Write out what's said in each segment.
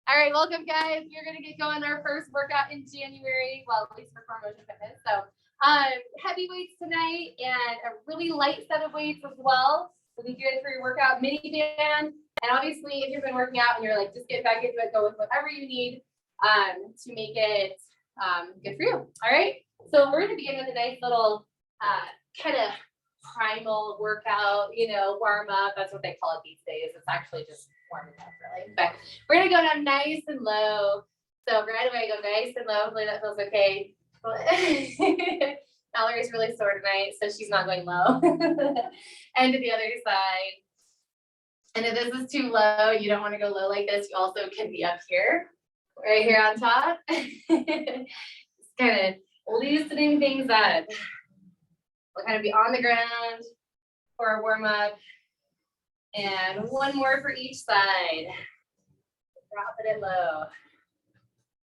All right, welcome guys. We're gonna get going our first workout in January. Well, at least for Core Motion Fitness. So heavy weights tonight and a really light set of weights as well. So be good for your workout, mini band. And obviously if you've been working out and you're like, just get back into it, go with whatever you need to make it good for you. All right. So we're gonna begin with a nice little kind of primal workout, warm up. That's what they call it these days. It's actually just warming up really. But we're gonna go down nice and low. So right away, go nice and low. Hopefully that feels okay. Valerie's really sore tonight, so she's not going low. And to the other side. And if this is too low, you don't want to go low like this. You also can be up here, right here on top. Just kind of loosening things up. We'll kind of be on the ground for our warm up. And one more for each side. Drop it in low.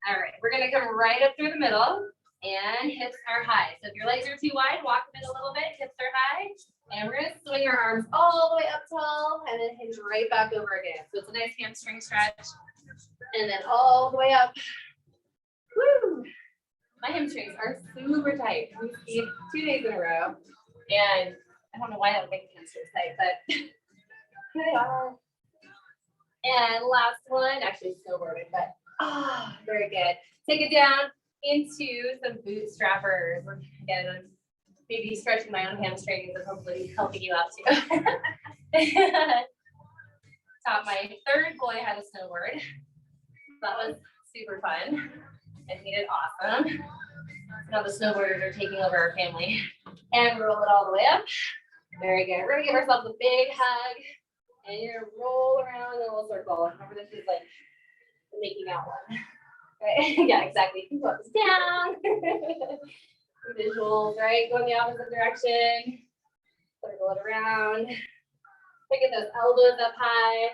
All right, we're gonna come right up through the middle and hips are high. So if your legs are too wide, walk them in a little bit, hips are high. And we're gonna swing our arms all the way up tall and then hinge right back over again. So it's a nice hamstring stretch. And then all the way up. Woo! My hamstrings are super tight. We skied 2 days in a row. And I don't know why I would make hamstrings tight, but they are. And last one, actually snowboarding, but very good. Take it down into some bootstrappers. Again, I'm maybe stretching my own hamstrings and hopefully helping you out too. Taught my third boy how to snowboard. That was super fun. And he did awesome. Now the snowboarders are taking over our family. And roll it all the way up. Very good. We're gonna give ourselves a big hug. And you're gonna roll around in a little circle. Remember, this is like the making out one. Right? Yeah, exactly. You can go up and down. Visuals, right? Go in the opposite direction. Circle it around. Get those elbows up high.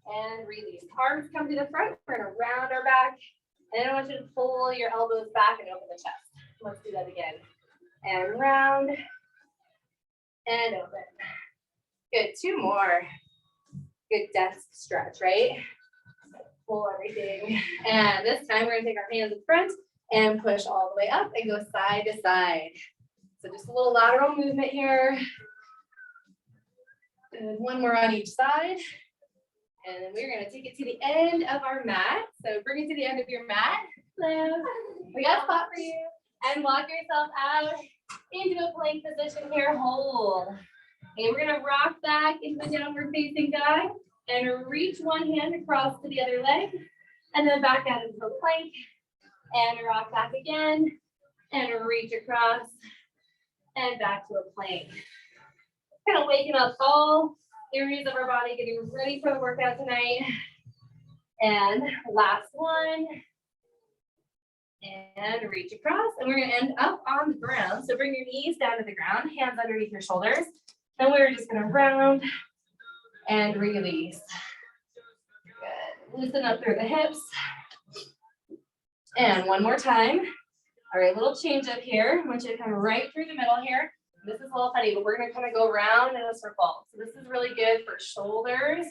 And release. Arms come to the front. We're gonna round our back. And I want you to pull your elbows back and open the chest. Let's do that again. And round. And open. Good, 2 more. Good desk stretch, right? Pull everything. And this time we're gonna take our hands in front and push all the way up and go side to side. So just a little lateral movement here. And one more on each side. And then we're gonna take it to the end of our mat. So bring it to the end of your mat. Hello. We got a spot for you. And walk yourself out into a plank position here. Hold. Okay, we're gonna rock back into the downward facing dog and reach one hand across to the other leg and then back out into a plank and rock back again and reach across and back to a plank. Kind of waking up all areas of our body, getting ready for the workout tonight. And last one. And reach across, and we're gonna end up on the ground. So bring your knees down to the ground, hands underneath your shoulders. Then we're just gonna round and release. Good. Loosen up through the hips. And one more time. All right, little change up here. I want you to come right through the middle here. This is a little funny, but we're gonna kind of go around in a circle. So this is really good for shoulders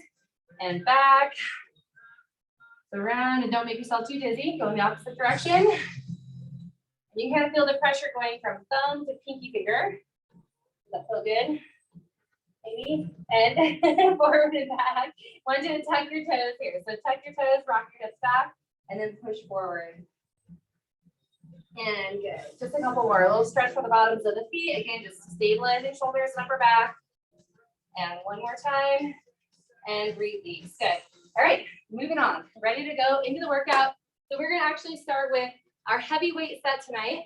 and back. So around, and don't make yourself too dizzy. Go in the opposite direction. You can kind of feel the pressure going from thumb to pinky finger. Does that feel good? Maybe. And forward and back. I want you to tuck your toes here. So tuck your toes, rock your hips back, and then push forward. And good. Just a couple more. A little stretch for the bottoms of the feet. Again, just stabilizing shoulders and upper back. And one more time. And release. Good. All right, moving on. Ready to go into the workout. So we're gonna actually start with our heavy weight set tonight.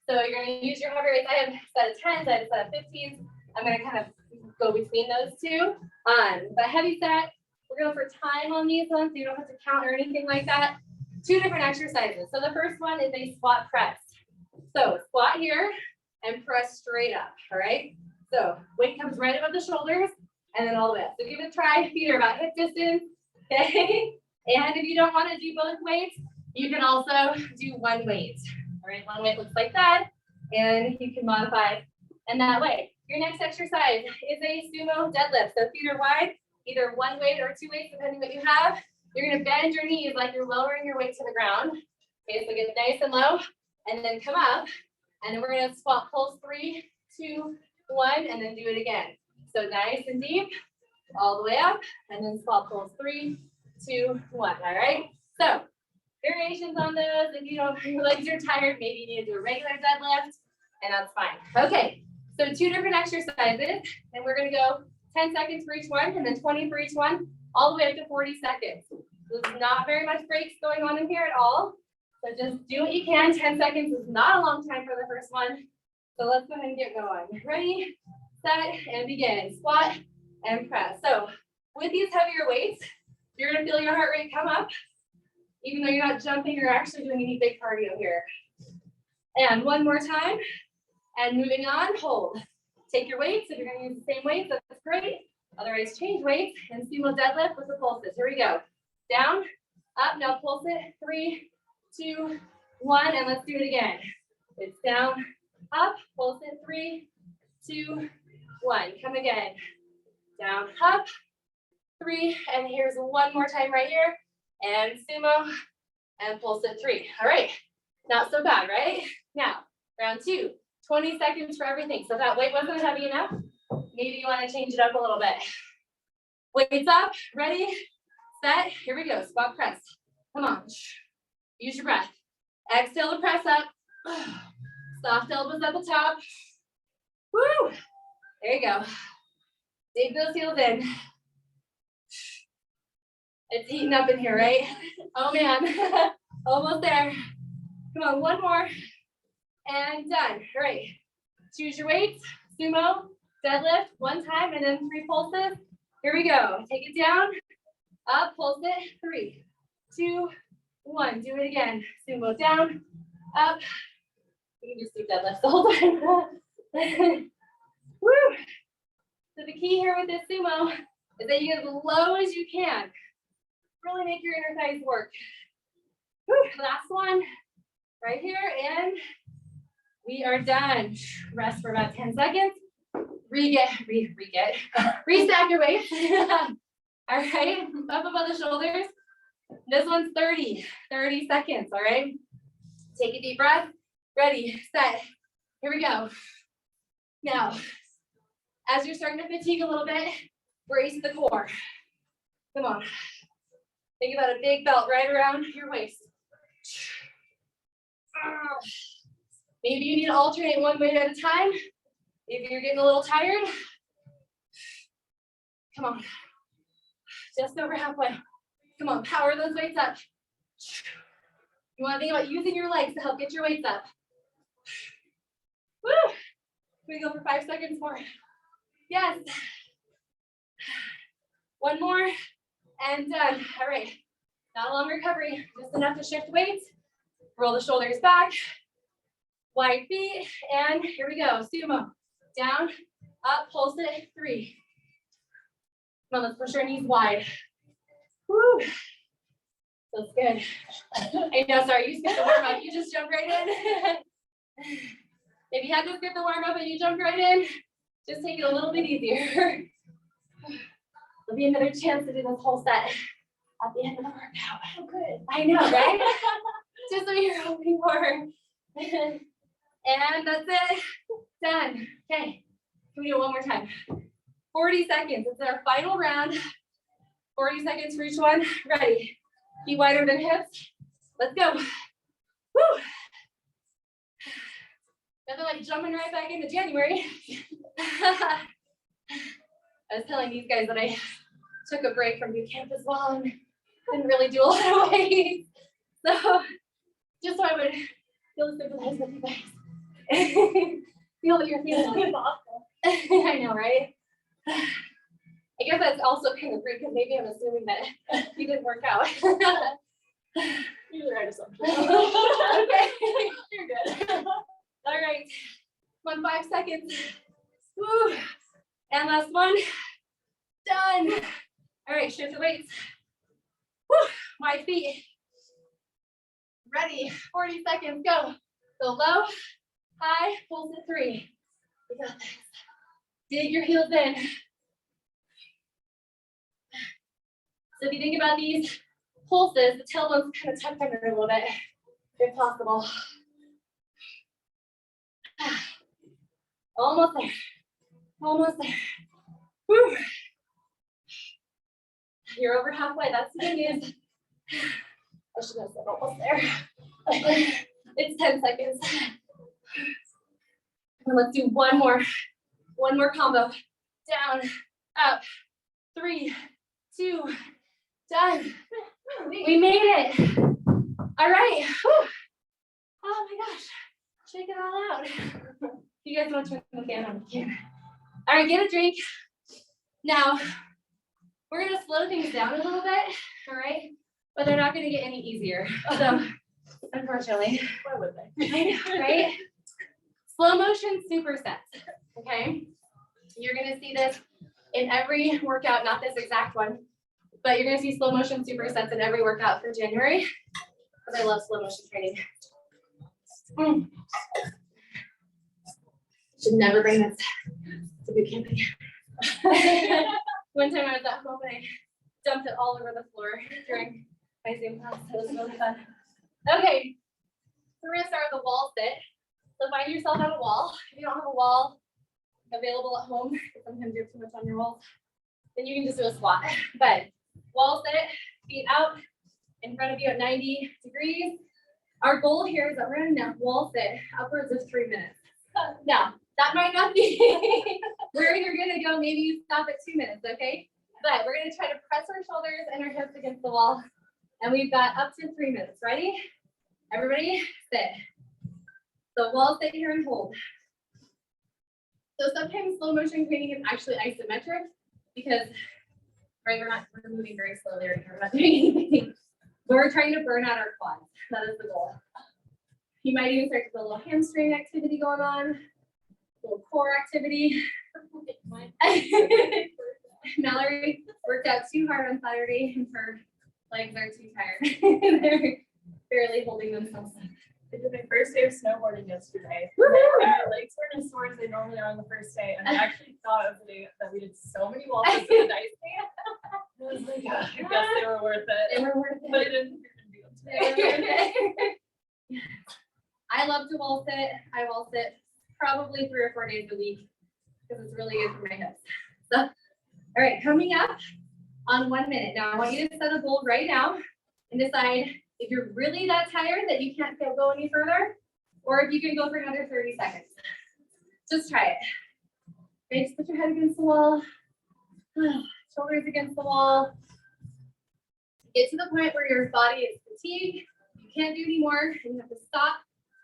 So you're gonna use your heavy weights. I have a set of 10s, I have a set of 15s. I'm gonna kind of go between those two. But heavy set, we're going for time on these ones, so you don't have to count or anything like that. 2 different exercises. So the first one is a squat press. So squat here and press straight up, all right? So weight comes right above the shoulders and then all the way up. So give it a try. Feet are about hip distance. Okay, and if you don't want to do both weights, you can also do one weight. All right, one weight looks like that, and you can modify in that way. Your next exercise is a sumo deadlift. So feet are wide, either one weight or two weights, depending what you have. You're gonna bend your knees like you're lowering your weight to the ground. Okay, so get nice and low, and then come up, and then we're gonna squat pulse 3, 2, 1, and then do it again. So nice and deep, all the way up, and then squat pulse 3, 2, 1. All right. So variations on those. If you don't, your legs are tired, maybe you need to do a regular deadlift, and that's fine. Okay. So 2 different exercises, and we're gonna go 10 seconds for each one, and then 20 for each one, all the way up to 40 seconds. There's not very much breaks going on in here at all. So just do what you can. 10 seconds is not a long time for the first one. So let's go ahead and get going. Ready, set, and begin. Squat and press. So with these heavier weights, you're gonna feel your heart rate come up. Even though you're not jumping, you're actually doing any big cardio here. And one more time. And moving on, hold. Take your weights. If you're gonna use the same weights, that's great. Otherwise, change weights and sumo deadlift with the pulses. Here we go. Down, up, now pulse it. 3, 2, 1, and let's do it again. It's down, up, pulse it. 3, 2, 1. Come again. Down, up, 3, and here's one more time right here. And sumo, and pulse it. 3. All right, not so bad, right? Now, round 2, 20 seconds for everything. So if that weight wasn't heavy enough, maybe you want to change it up a little bit. Weights up, ready, set, here we go. Squat press. Come on. Use your breath. Exhale to press up. Soft elbows at the top. Woo! There you go. Dig those heels in. It's heating up in here, right? Oh man, almost there. Come on, one more. And done. All right. Choose your weights. Sumo, deadlift, one time, and then 3 pulses. Here we go. Take it down, up, pulse it. 3, 2, 1. Do it again. Sumo down, up. You can just do deadlifts the whole time. Woo! So the key here with this sumo is that you get as low as you can. Really make your inner thighs work. Woo! Last one, right here, and we are done. Rest for about 10 seconds. Restack your weights. All right, up above the shoulders. This one's 30 seconds, all right? Take a deep breath. Ready, set. Here we go. Now, as you're starting to fatigue a little bit, brace the core. Come on. Think about a big belt right around your waist. Maybe you need to alternate one weight at a time. If you're getting a little tired, come on. Just over halfway. Come on, power those weights up. You want to think about using your legs to help get your weights up. Woo! Can we go for 5 seconds more? Yes. One more and done. All right. Not a long recovery, just enough to shift weights. Roll the shoulders back. Wide feet, and here we go. Sumo. Down, up, pulse it. 3. Come on, let's push our knees wide. Woo! Feels good. I know, sorry, you skipped the warm up. You just jumped right in. If you had to skip the warm up and you jumped right in, just take it a little bit easier. There'll be another chance to do this whole set at the end of the workout. Oh, good. I know, right? Just what you're hoping for. And that's it. Done. Okay. Can we do it one more time? 40 seconds. It's our final round. 40 seconds for each one. Ready. Feet wider than hips. Let's go. Woo. Nothing like jumping right back into January. I was telling these guys that I took a break from boot camp as well and didn't really do a lot of weights. So just so I would feel sympathize with you guys. Feel what you're feeling. I know, right? I guess that's also kind of great because maybe I'm assuming that you didn't work out. You're the right assumption. Okay, you're good. All right, come on, 5 seconds. Woo. And last one. Done. All right, shift the weights. Woo. Wide feet. Ready. 40 seconds. Go. Go low, high, pulse at 3. You got this. Dig your heels in. So if you think about these pulses, the tailbone's kind of tucked under a little bit, if possible. Almost there. Almost there. Whew. You're over halfway. That's the good news. I should have said almost there. It's 10 seconds. And let's do one more combo. Down, up, 3, 2, done. We made it. All right. Whew. Oh my gosh. Shake it all out. You guys want to turn the fan on? All right, get a drink. Now, we're gonna slow things down a little bit, all right? But they're not gonna get any easier. So, unfortunately. Why would they? I know, right? Slow motion supersets, okay? You're gonna see this in every workout, not this exact one, but you're gonna see slow motion supersets in every workout for January, because I love slow motion training. Should never bring this to boot camp again. One time I was at home and I dumped it all over the floor during my Zoom class. It was really fun. Okay, so we're gonna start with a wall sit. So find yourself on a wall. If you don't have a wall available at home, because sometimes you have too much on your walls, then you can just do a squat. But wall sit, feet out in front of you at 90 degrees. Our goal here is that we're gonna wall sit upwards of 3 minutes. Now, that might not be where you're gonna go. Maybe you stop at 2 minutes, okay? But we're gonna try to press our shoulders and our hips against the wall. And we've got up to 3 minutes. Ready? Everybody, sit. So wall sit here and hold. So sometimes slow motion training is actually isometric because, right, we're moving very slowly right here. We're not doing anything. But we're trying to burn out our quads. That is the goal. You might even start to feel a little hamstring activity going on, a little core activity. Mallory worked out too hard on Saturday and her legs are too tired. They're barely holding themselves up. I did my first day of snowboarding yesterday. And my legs weren't as sore as they normally are on the first day. And I actually thought of the day that we did so many walks in the ice camp. I was like, oh, I guess they were worth it. They were worth it. But I didn't do them today. I love to wall sit. I wall sit probably 3 or 4 days a week because it's really good for my hips. So, all right, coming up on 1 minute. Now I want you to set a goal right now and decide if you're really that tired that you can't go any further, or if you can go for another 30 seconds. Just try it. Okay, just put your head against the wall, shoulders against the wall. Get to the point where your body is fatigued, you can't do anymore, and you have to stop,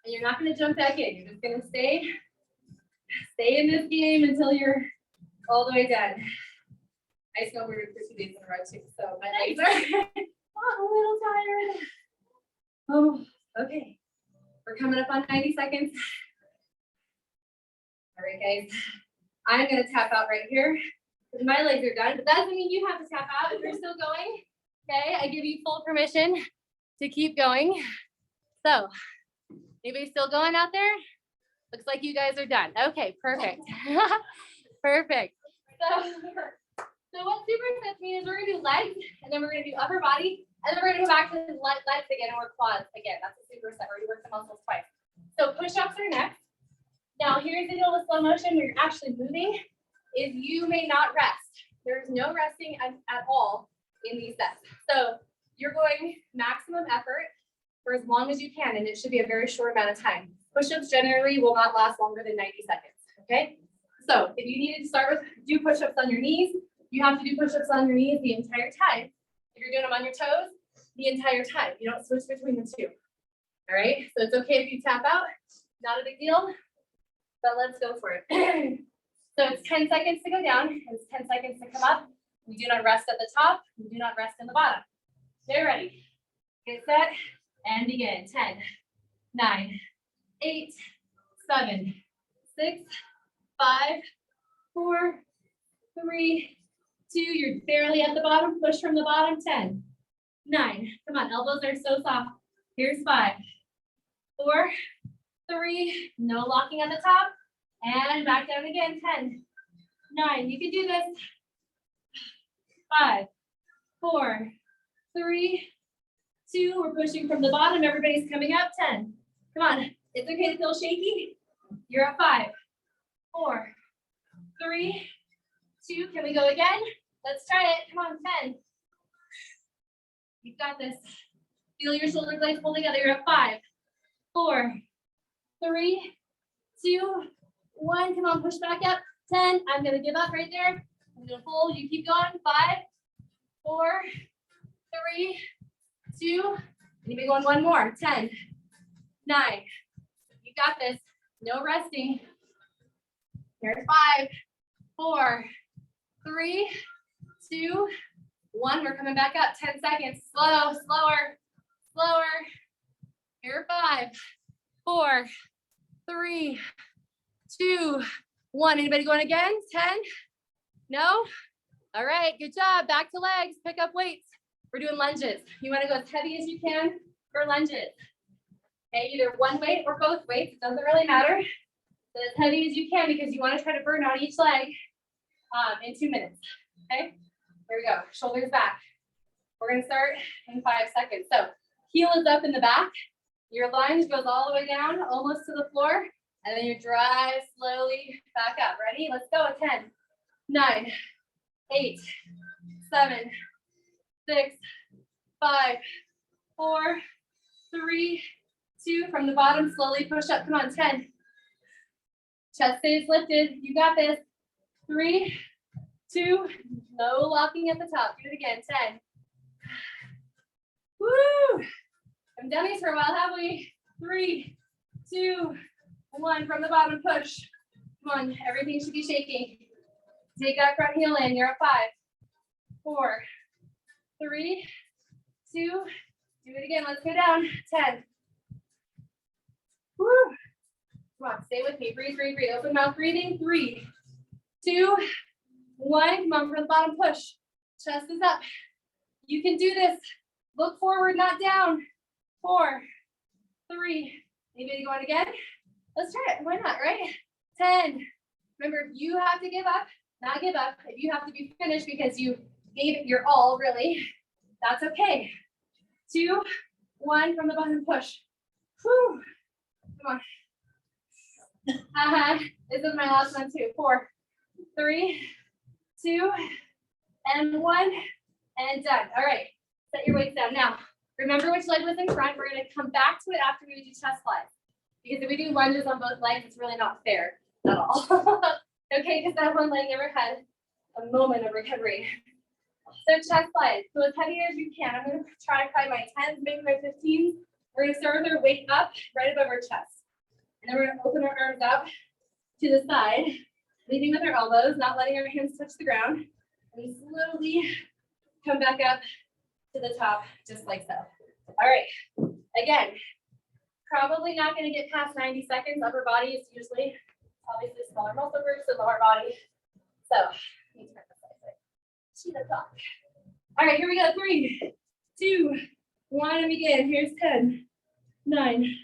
and you're not gonna jump back in. You're just gonna stay in this game until you're all the way done. I snowboarded for 2 days in a row too, so my legs are a little tired. Oh, okay. We're coming up on 90 seconds. All right, guys. I'm gonna tap out right here because my legs are done, but that doesn't mean you have to tap out if you're still going. Okay, I give you full permission to keep going. So, anybody still going out there? Looks like you guys are done. Okay, perfect. Perfect. So what supersets mean is we're gonna do legs, and then we're gonna do upper body, and then we're gonna go back to legs again, and we're quads again. That's a superset where you work the muscles twice. So push-ups are next. Now here's the deal with slow motion where you're actually moving, is you may not rest. There's no resting at all in these sets. So you're going maximum effort for as long as you can, and it should be a very short amount of time. Push-ups generally will not last longer than 90 seconds, okay? So if you needed to start with, do push-ups on your knees, you have to do push-ups on your knees the entire time. If you're doing them on your toes, the entire time. You don't switch between the two, all right? So it's okay if you tap out, not a big deal, but let's go for it. So it's 10 seconds to go down, it's 10 seconds to come up. We do not rest at the top, we do not rest in the bottom. Get ready, get set, and begin. 10, 9, 8, 7, 6, 5, 4, 3, 2, you're barely at the bottom, push from the bottom. 10, 9, come on, elbows are so soft. Here's 5, 4, 3, no locking at the top, and back down again. 10, 9, you can do this. 5, 4, 3, 2. We're pushing from the bottom. Everybody's coming up. 10. Come on. It's okay to feel shaky. You're at 5, 4, 3, 2. Can we go again? Let's try it. Come on, 10. You've got this. Feel your shoulder blades pull together. You're at 5, 4, 3, 2, 1. Come on, push back up. 10. I'm gonna give up right there. I'm gonna pull. You keep going. 5, 4, 3, 2. Anybody going one more? 10, 9. You got this. No resting. Here's 5, 4, 3, 2, 1. We're coming back up. 10 seconds. Slow, slower, slower. Here, 5, 4, 3, 2, 1. Anybody going again? 10? No? All right, good job. Back to legs. Pick up weights. We're doing lunges. You want to go as heavy as you can for lunges. Okay, either one weight or both weights. It doesn't really matter. But as heavy as you can because you want to try to burn on each leg in 2 minutes. Okay, here we go. Shoulders back. We're going to start in 5 seconds. So heel is up in the back. Your lunge goes all the way down, almost to the floor. And then you drive slowly back up. Ready? Let's go. 10, 9, 8, 7, 6, 5, 4, 3, 2. From the bottom, slowly push up. Come on, 10. Chest stays lifted. You got this. 3, 2. No locking at the top. Do it again. 10. Woo! I've done these for a while, have we? 3, 2, 1. From the bottom, push. Come on. Everything should be shaking. Take that front heel in. You're at 5, 4, 3, 2. Do it again. Let's go down. 10. Woo. Come on. Stay with me. Breathe, breathe, breathe. Open mouth breathing. 3, 2, 1. Come on. From the bottom, push. Chest is up. You can do this. Look forward, not down. 4, 3. Anybody going again? Let's try it. Why not, right? 10. Remember, if you have to give up, not give up. If you have to be finished because you gave it your all, really, that's okay. 2, 1. From the bottom, push. Whew. Come on. This is my last one too. 4, 3, 2, and 1, and done. All right. Set your weights down. Now, remember which leg was in front. We're going to come back to it after we do chest flies. Because if we do lunges on both legs, it's really not fair at all. Okay, because that one leg never had a moment of recovery. So chest flies. So as heavy as you can. I'm going to try my 10s, maybe my 15s. We're going to start with our weight up right above our chest. And then we're going to open our arms up to the side, leading with our elbows, not letting our hands touch the ground. And slowly come back up to the top, just like so. All right, again, probably not going to get past 90 seconds. Upper body is usually obviously smaller muscle groups than lower body. So, let me turn this way. See the clock. All right, here we go. 3, 2, 1, and begin. Here's 10, 9,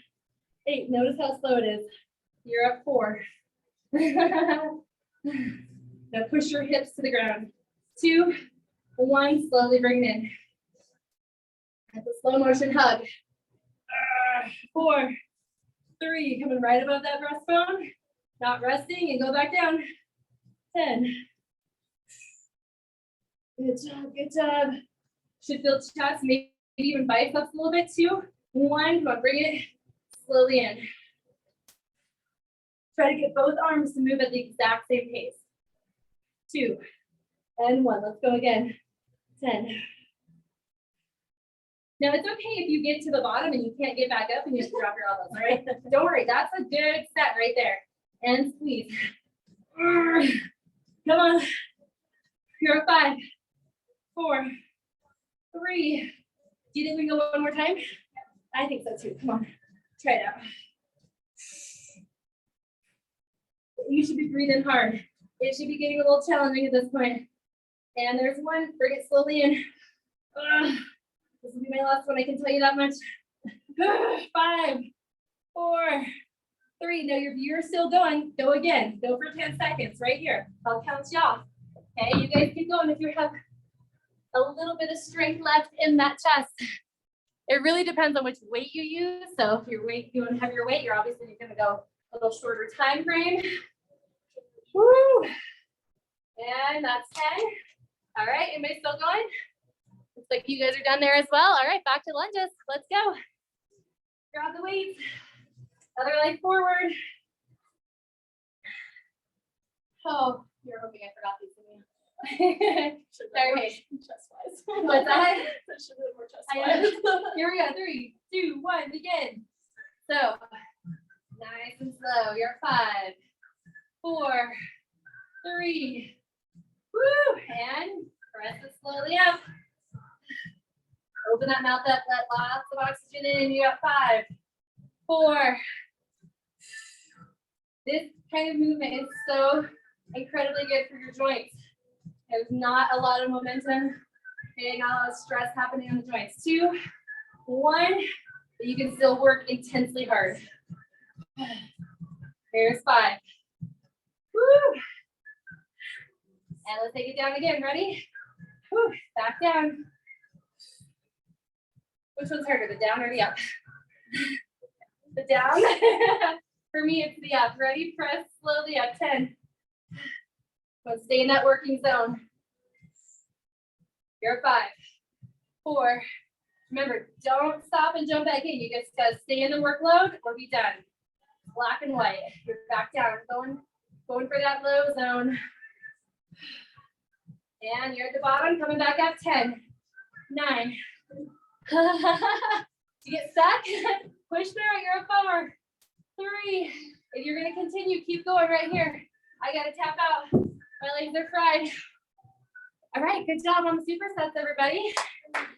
8. Notice how slow it is. You're up 4. Now push your hips to the ground. 2, 1. Slowly bring it in. That's a slow motion hug. 4, 3. Coming right above that breastbone. Not resting, and go back down. 10. Good job, good job. Should feel chest, maybe even biceps a little bit too. 1, come on, bring it slowly in. Try to get both arms to move at the exact same pace. 2, and 1. Let's go again. 10. Now it's okay if you get to the bottom and you can't get back up and you just drop your elbows, all right? Don't worry, that's a good set right there. And squeeze. Come on. You're at 5, 4, 3. Do you think we can go one more time? I think so too. Come on. Try it out. You should be breathing hard. It should be getting a little challenging at this point. And there's 1. Bring it slowly in. This will be my last one. I can tell you that much. 5, 4, 3. No, you're still going. Go again. Go for 10 seconds right here. I'll count you off. Okay, you guys keep going if you have a little bit of strength left in that chest. It really depends on which weight you use. So if your weight, you want to have your weight, you're obviously going to go a little shorter time frame. Woo! And that's 10. All right, anybody still going? Looks like you guys are done there as well. All right, back to lunges. Let's go. Grab the weights. Other leg forward. Oh, you're hoping I forgot these things. Sorry. Chest-wise. What's that? That should be more chest-wise. Here we go. 3, 2, 1, begin. So, nice and slow. You're 5, 4, 3. Woo! And press it slowly up. Open that mouth up. Let lots of oxygen in. You got 5, 4. This kind of movement is so incredibly good for your joints. There's not a lot of momentum. Okay, not a lot of stress happening on the joints. 2, 1. But you can still work intensely hard. Here's 5. Woo! And let's take it down again. Ready? Woo. Back down. Which one's harder, the down or the up? The down. For me, it's the up. Ready? Press slowly up. 10. Let's stay in that working zone. You're 5, 4. Remember, don't stop and jump back in. You just gotta stay in the workload or be done. Black and white. You're back down. Going for that low zone. And you're at the bottom, coming back up. 10, 9. You get stuck? Push through it. You're at 4, 3. If you're gonna continue, keep going right here. I gotta tap out. My legs are fried. All right, good job on the supersets, everybody.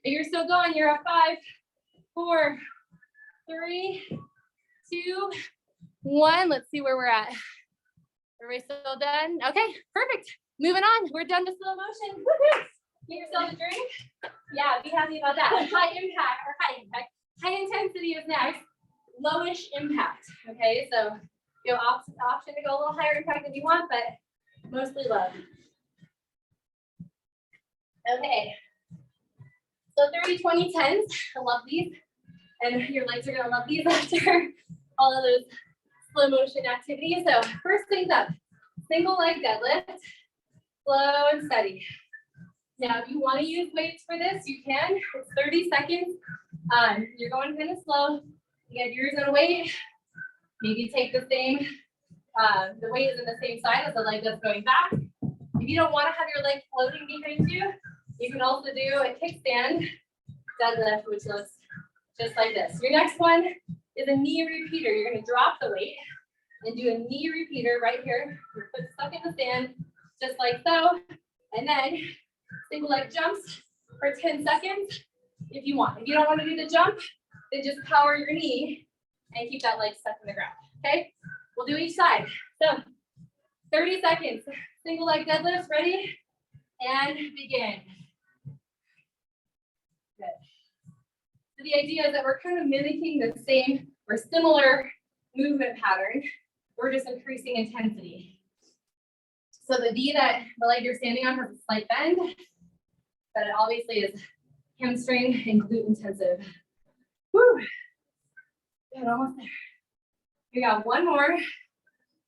If you're still going, you're at 5, 4, 3, 2, 1. Let's see where we're at. Everybody still done? Okay, perfect. Moving on. We're done with slow motion. Woo-hoo. Get yourself a drink. Yeah, be happy about that. High intensity is next. Lowish impact. Okay, so you have option to go a little higher impact if you want, but mostly low. Okay. So 30, 20, 10s. I love these. And your legs are gonna love these after all of those slow motion activities. So first things up, single leg deadlift, slow and steady. Now, if you want to use weights for this, you can. It's 30 seconds. You're going kind of slow. You get yours on a weight. Maybe take the same, the weight is in the same side as the leg that's going back. If you don't want to have your leg floating behind you, you can also do a kickstand deadlift, which looks just like this. Your next one is a knee repeater. You're going to drop the weight and do a knee repeater right here. Your foot stuck in the sand, just like so. And then single leg jumps for 10 seconds if you want. If you don't want to do the jump, then just power your knee and keep that leg stuck in the ground. Okay? We'll do each side. So 30 seconds. Single leg deadlifts. Ready? And begin. Good. So the idea is that we're kind of mimicking the same or similar movement pattern. We're just increasing intensity. So the D that the leg you're standing on has a slight bend, but it obviously is hamstring and glute intensive. Woo. Good, almost there. We got one more.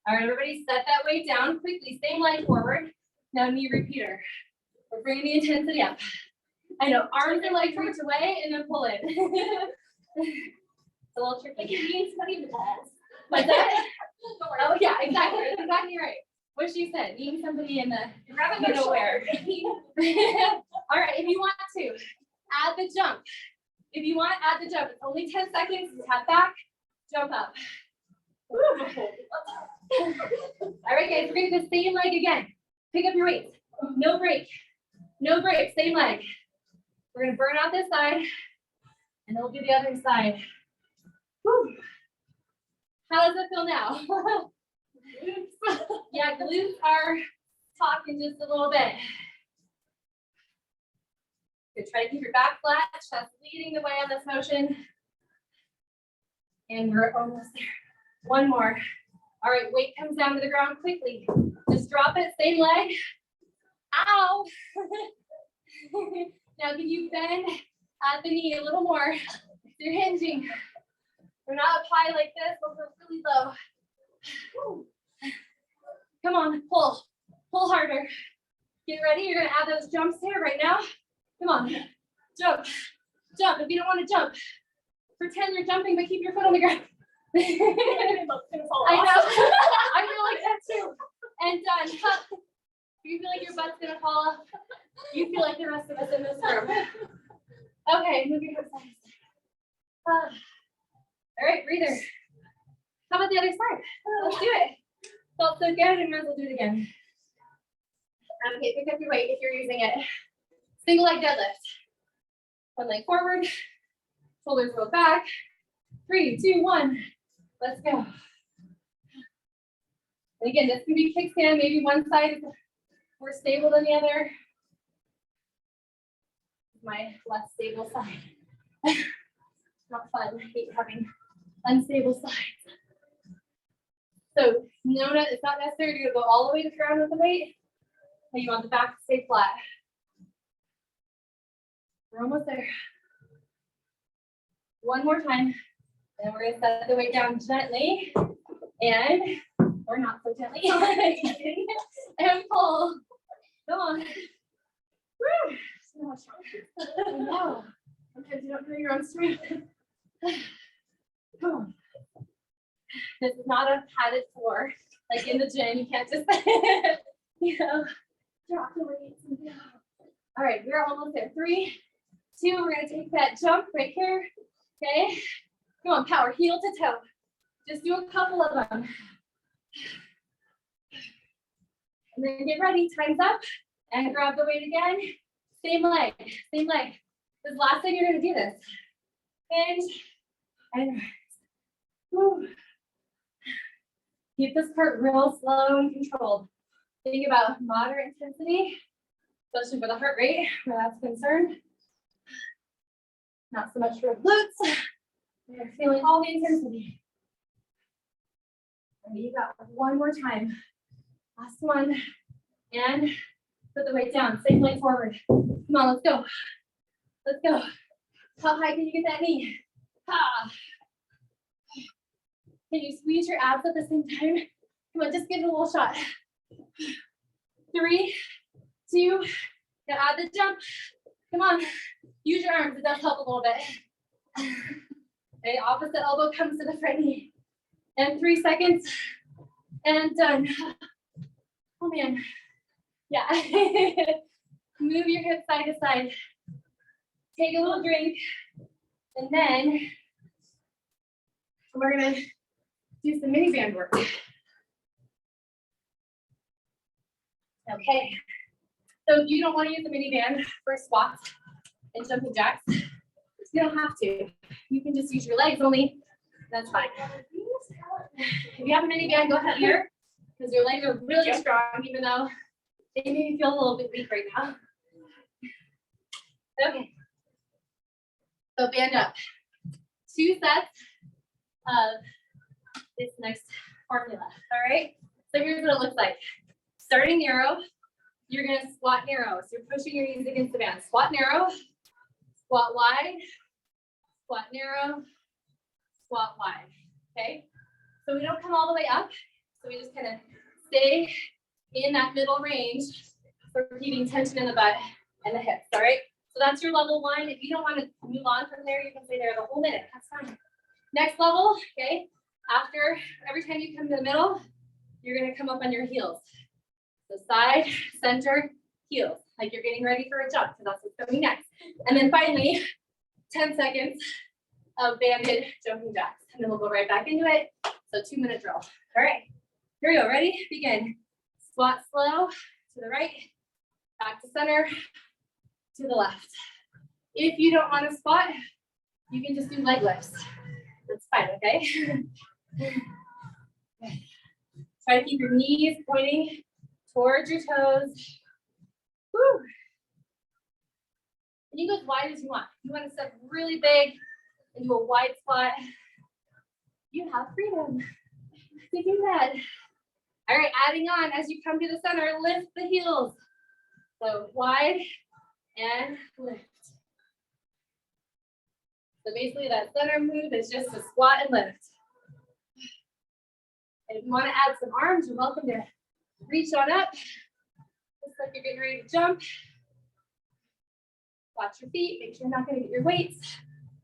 All right, everybody set that weight down quickly. Same leg forward. Now knee repeater. We're bringing the intensity up. I know, arms and legs reach away and then pull it. It's a little tricky. Like it means somebody in the balls. What's that? Oh yeah, exactly. That's exactly right. What she said, needing somebody in the nowhere. All right, if you want to, add the jump. If you want, add the jump. It's only 10 seconds. Tap back, jump up. All right, guys, we're gonna do the same leg again. Pick up your weights. No break. No break. Same leg. We're gonna burn out this side, and then we'll do the other side. Whew. How does it feel now? Yeah, glutes are talking just a little bit. Good. Try to keep your back flat, chest leading the way on this motion. And we're almost there. One more. All right, weight comes down to the ground quickly. Just drop it, same leg. Ow! Now can you bend at the knee a little more? You're hinging. We're not up high like this, but we're really low. Woo. Come on, pull. Pull harder. Get ready. You're gonna add those jumps here right now. Come on. Jump. Jump. If you don't want to jump, pretend you're jumping, but keep your foot on the ground. I know. I feel like that too. And done. If you feel like your butt's gonna fall off, you feel like the rest of us in this room. Okay, move your hips side to side. All right, breather. How about the other side? Let's do it. Felt so good, and might as well do it again. Okay, pick up your weight if you're using it. Single leg deadlift. One leg forward, shoulders roll back. 3, 2, 1. Let's go. And again, this can be kickstand. Maybe one side is more stable than the other. My less stable side. Not fun. I hate having unstable sides. So it's not necessary to go all the way to the ground with the weight. But you want the back to stay flat. We're almost there. One more time. Then we're gonna set the weight down gently. And or not so gently. And pull. Come on. Woo. So much stronger. I know. Sometimes you don't know your own strength. Come on. This is not a padded floor. Like in the gym, you can't just drop the weights and go. All right, we're almost there. 3, 2, we're gonna take that jump right here. Okay. Come on, power, heel to toe. Just do a couple of them. And then get ready, time's up, and grab the weight again. Same leg, same leg. This is the last time you're gonna do this. Hinge, and woo. Keep this part real slow and controlled. Think about moderate intensity, especially for the heart rate, where that's concerned. Not so much for glutes. You're feeling all the intensity. And you got one more time. Last one. And put the weight down. Same leg forward. Come on, let's go. Let's go. How high can you get that knee? Ah. Can you squeeze your abs at the same time? Come on, just give it a little shot. 3, 2, now add the jump. Come on, use your arms, it does help a little bit. Okay, opposite elbow comes to the front knee. And 3 seconds, and done. Oh man, yeah. Move your hips side to side. Take a little drink, and then we're gonna do some mini band work. Okay, so if you don't want to use the mini band for squats and jumping jacks, you don't have to. You can just use your legs only. That's fine. If you have a mini band, go ahead here, because your legs are really strong, even though they make you feel a little bit weak right now. Okay. So band up. 2 sets of this next formula. All right. So here's what it looks like. Starting narrow, you're gonna squat narrow. So you're pushing your knees against the band. Squat narrow, squat wide, squat narrow, squat wide. Okay. So we don't come all the way up. So we just kind of stay in that middle range for keeping tension in the butt and the hips. All right. So that's your level 1. If you don't want to move on from there, you can stay there the whole minute. That's fine. Next level, okay. After every time you come to the middle, you're gonna come up on your heels. So side, center, heels, like you're getting ready for a jump, so that's what's coming next. And then finally, 10 seconds of banded jumping jacks. And then we'll go right back into it. So 2-minute drill. All right, here we go, ready? Begin. Squat slow to the right, back to center, to the left. If you don't want to squat, you can just do leg lifts. That's fine, okay? Try to keep your knees pointing towards your toes. Woo. And you go as wide as you want. You want to step really big and do a wide squat. You have freedom to do that. All right, adding on as you come to the center, lift the heels. So wide and lift. So basically that center move is just a squat and lift. And if you want to add some arms, you're welcome to reach on up. Looks like you're getting ready to jump. Watch your feet, make sure you're not going to get your weights.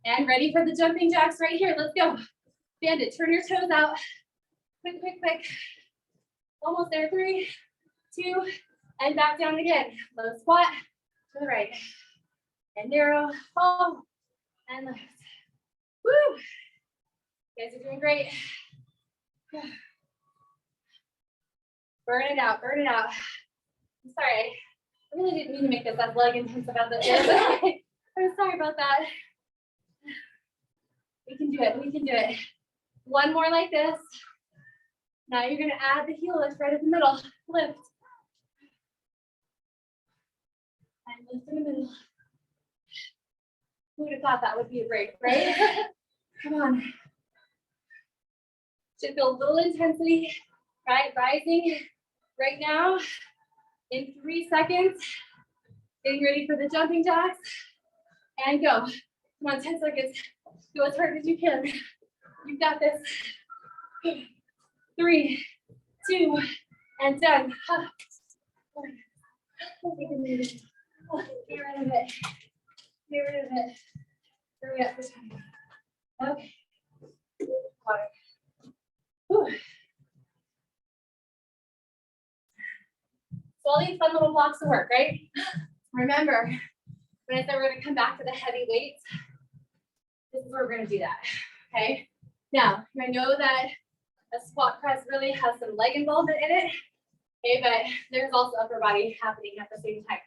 And ready for the jumping jacks right here. Let's go. Band it, turn your toes out. Quick, quick, quick. Almost there, 3, 2, and back down again. Low squat to the right. And narrow, fall, and lift. Woo! You guys are doing great. Burn it out, burn it out. I'm sorry, I really didn't mean to make this as leg intensive as it is. I'm sorry about that. We can do it, we can do it. One more like this. Now you're gonna add the heel lift right in the middle. Lift. And lift in the middle. Who would have thought that would be a break, right? Come on. Should feel a little intensity, right? Rising right now in 3 seconds. Getting ready for the jumping jacks. And go. Come on, 10 seconds. Go as hard as you can. You've got this. 3, 2, and done. Get rid of it. Get rid of it. Hurry up for time. Okay. Water. Whew. So all these fun little blocks of work, right? Remember, when I said we're gonna come back to the heavy weights, this is where we're gonna do that, okay? Now, I know that a squat press really has some leg involvement in it, okay, but there's also upper body happening at the same time.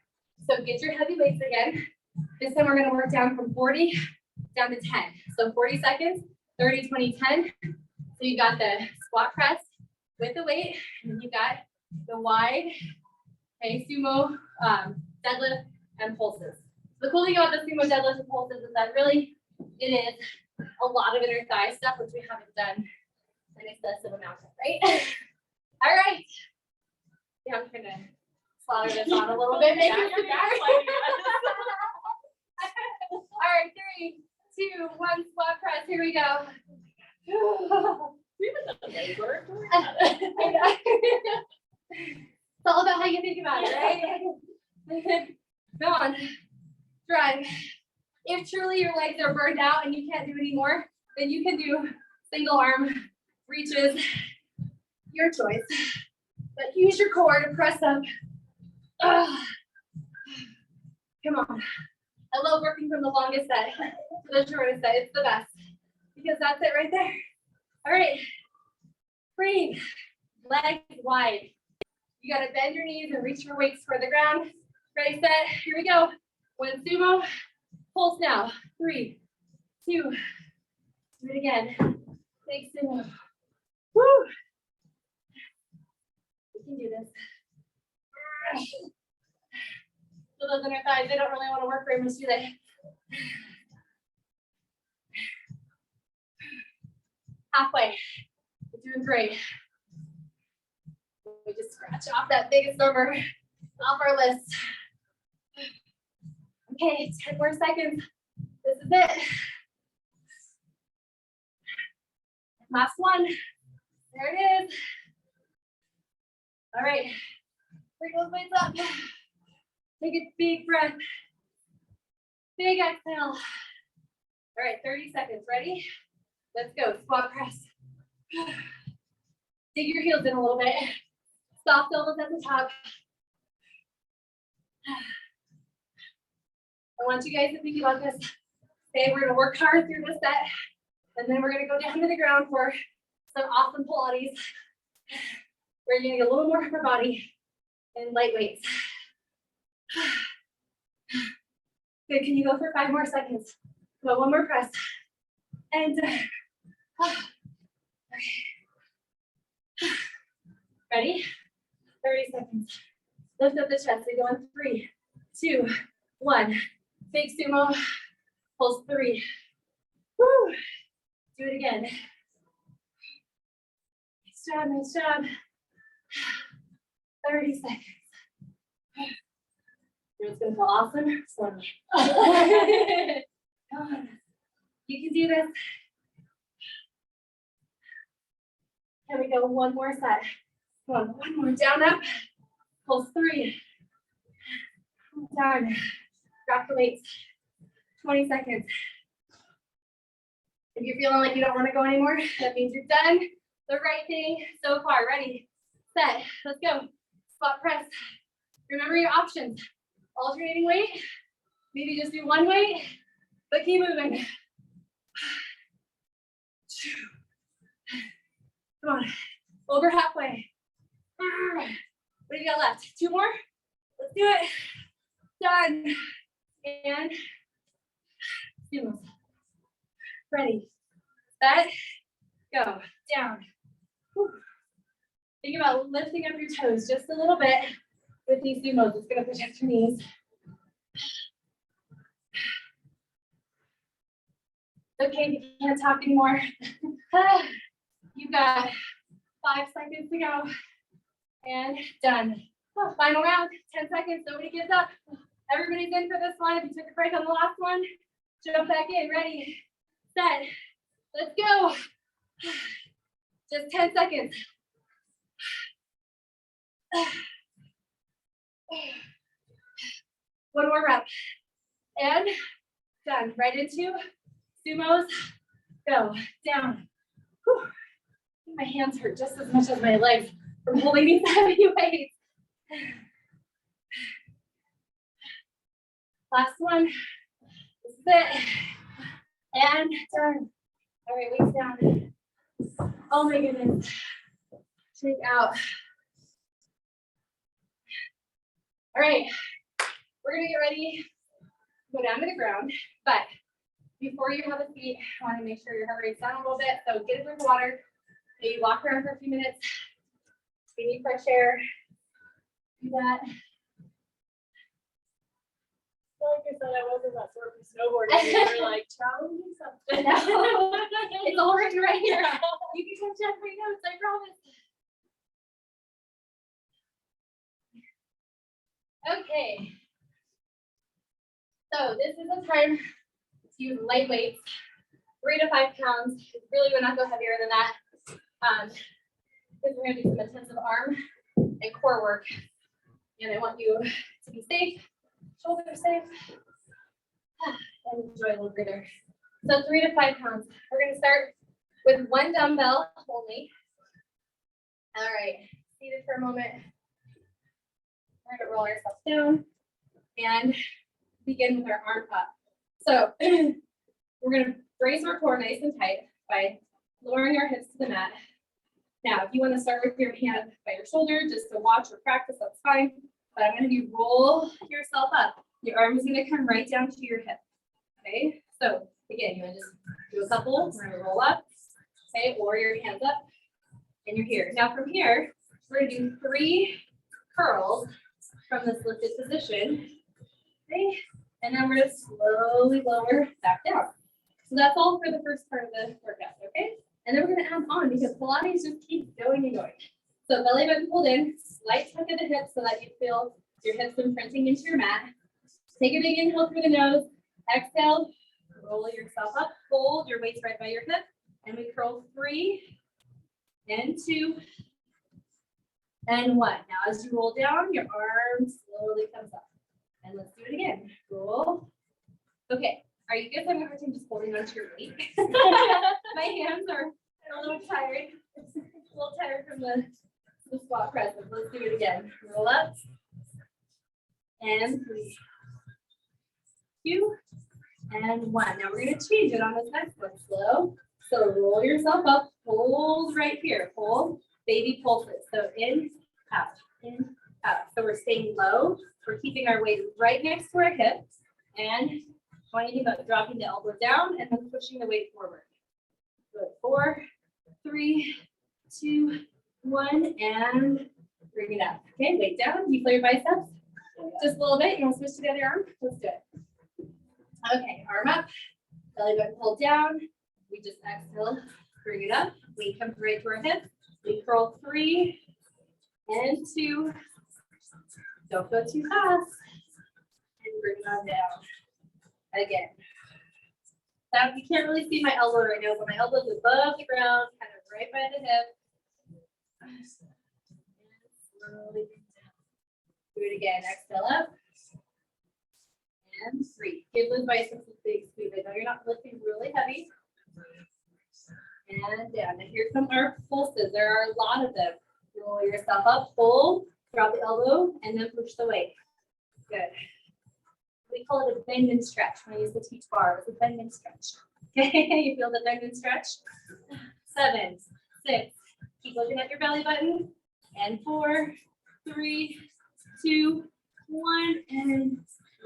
So get your heavy weights again. This time we're gonna work down from 40 down to 10. So 40 seconds, 30, 20, 10. So you got the squat press with the weight, and then you got the wide, okay, sumo deadlift and pulses. The cool thing about the sumo deadlift and pulses is that really it is a lot of inner thigh stuff, which we haven't done an excessive amount of, right? All right. Yeah, I'm gonna slaughter this on a little bit. Make it All right, 3, 2, 1, squat press. Here we go. It's all about how you think about it, right? Go on, drive. If truly your legs are burned out and you can't do anymore, then you can do single arm reaches, your choice. But use your core to press up. Come on. I love working from the longest set to the shortest set. It's the best because that's it right there. All right. Breathe. Legs wide. You got to bend your knees and reach your weights toward the ground. Ready, set. Here we go. 1 sumo. Pulse now. 3, 2. Do it again. Big sumo. Woo. We can do this. So those inner thighs, they don't really want to work very much, do they? Halfway. We're doing great. We just scratch off that biggest number off our list. Okay, 10 more seconds. This is it. Last one. There it is. All right. Bring those weights up. Take a big breath. Big exhale. All right, 30 seconds. Ready? Let's go. Squat press. Dig your heels in a little bit. Soft elbows at the top. I want you guys to think about this. Okay, we're gonna work hard through this set, and then we're gonna go down to the ground for some awesome Pilates. We're gonna get a little more upper body and light weights. Good, can you go for 5 more seconds? Go, one more press. And, okay. Ready? 30 seconds. Lift up the chest. We go in 3, 2, 1. Big sumo. Pulse 3. Woo. Do it again. Nice job, nice job. 30 seconds. It's gonna feel awesome. Come on. You can do this. Here we go, one more set. Come on, one more, down, up. Pulse 3. Down. Drop the weights. 20 seconds. If you're feeling like you don't want to go anymore, that means you've done the right thing so far. Ready, set, let's go. Squat press. Remember your options. Alternating weight. Maybe just do one weight, but keep moving. Come on, over halfway. What do you got left? 2 more? Let's do it. Done. And sumo. Ready, set, go, down. Whew. Think about lifting up your toes just a little bit with these sumos. It's gonna protect your knees. Okay, if you can't talk anymore. You've got 5 seconds to go. And done. Oh, final round, 10 seconds, nobody gives up. Everybody's in for this one. If you took a break on the last one, jump back in, ready, set, let's go. Just 10 seconds. One more rep. And done. Right into sumos. Go down. Whew. My hands hurt just as much as my legs from holding these heavy weights. Last one. This is it. And done. All right, weights down. Oh my goodness. Take out. All right, we're gonna get ready, go down to the ground, but before you have a seat, I wanna make sure your heart rate's down a little bit, so get a drink of water, maybe walk around for a few minutes. If you need fresh air, do that. I feel like I said I wasn't that sort of snowboarding. You were like, challenging something. No, it's all written right here. You can come check my notes, I promise. Okay. So this is a time to use light weights, 3 to 5 pounds. Really would not go heavier than that. Because we're gonna do some intensive arm and core work. And I want you to be safe, shoulders safe, and enjoy a little breather. So 3 to 5 pounds. We're gonna start with 1 dumbbell only. All right, seated for a moment. We're gonna roll ourselves down and begin with our arm up. So we're gonna brace our core nice and tight by lowering our hips to the mat. Now, if you wanna start with your hand by your shoulder, just to watch or practice, that's fine. But I'm gonna have you roll yourself up. Your arm is gonna come right down to your hip, okay? So again, you wanna just do a couple, we're gonna roll up, okay? Or your hands up, and you're here. Now from here, we're gonna do 3 curls from this lifted position, okay? And then we're gonna slowly lower back down. So that's all for the first part of the workout, okay? And then we're gonna add on because Pilates just keeps going and going. So belly button pulled in, slight tuck of the hips so that you feel your hips imprinting into your mat. Take a big inhale through the nose, exhale, roll yourself up, hold your weights right by your hip, and we curl 3 and 2 and 1. Now as you roll down, your arm slowly comes up. And let's do it again. Roll. Okay, are you guys having a hard time just holding onto your weight? My hands are a little tired. A little tired from the squat press. Let's do it again. Roll up. And 3, 2, and 1. Now we're going to change it on this next one. Slow. So roll yourself up. Hold right here. Hold. Baby pulses. So in, out, in, out. So we're staying low. We're keeping our weight right next to our hips. And don't think about dropping the elbow down and then pushing the weight forward. Good. 4, 3, 2, 1, and bring it up. Okay, weight down. You feel your biceps? Just a little bit. You want to switch to the other arm? Let's do it. Okay, arm up. Belly button pulled down. We just exhale. Bring it up. Weight comes right to our hip. We curl 3 and 2. Don't go too fast. bring it on down. Again. Now you can't really see my elbow right now, but my elbow's above the ground, kind of right by the hip. And slowly bring it down. Do it again. Exhale up. And 3. Give those biceps a big squeeze. I know you're not lifting really heavy. And down. And here come our pulses. There are a lot of them. Roll yourself up, pull, drop the elbow, and then push the weight. Good. We call it a bend and stretch when I used to teach bar. It's a bend and stretch. Okay, you feel the bend and stretch? 7, 6. Keep looking at your belly button. And 4, 3, 2, 1, and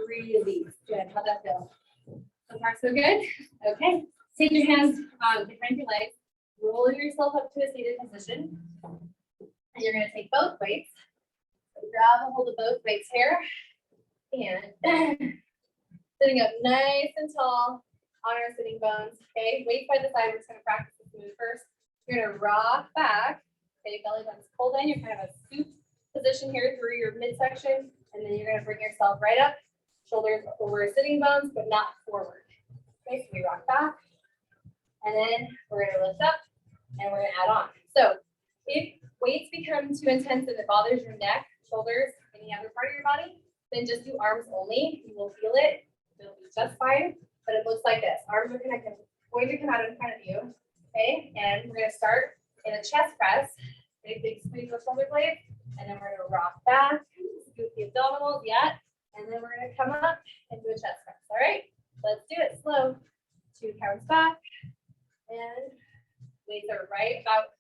release. Good. How'd that feel? So far, so good. Okay. Take your hands behind your legs. Roll yourself up to a seated position. And you're going to take both weights. So grab a hold of both weights here. And sitting up nice and tall on our sitting bones. Okay, weights by the side. We're just going to practice this move first. You're going to rock back. Okay, belly button's pulled in. You're kind of a scoop position here through your midsection. And then you're going to bring yourself right up. Shoulders over sitting bones, but not forward. Okay, so we rock back. And then we're going to lift up. And we're going to add on. So if weights become too intense and it bothers your neck, shoulders, any other part of your body, then just do arms only. You will feel it. It'll be just fine. But it looks like this. Arms are connected. Going to come out in front of you. Okay. And we're going to start in a chest press. Big squeeze the shoulder blades. And then we're going to rock back. Scoop the abdominals yet. And then we're going to come up and do a chest press. All right. Let's do it slow. 2 counts back. And weights are right about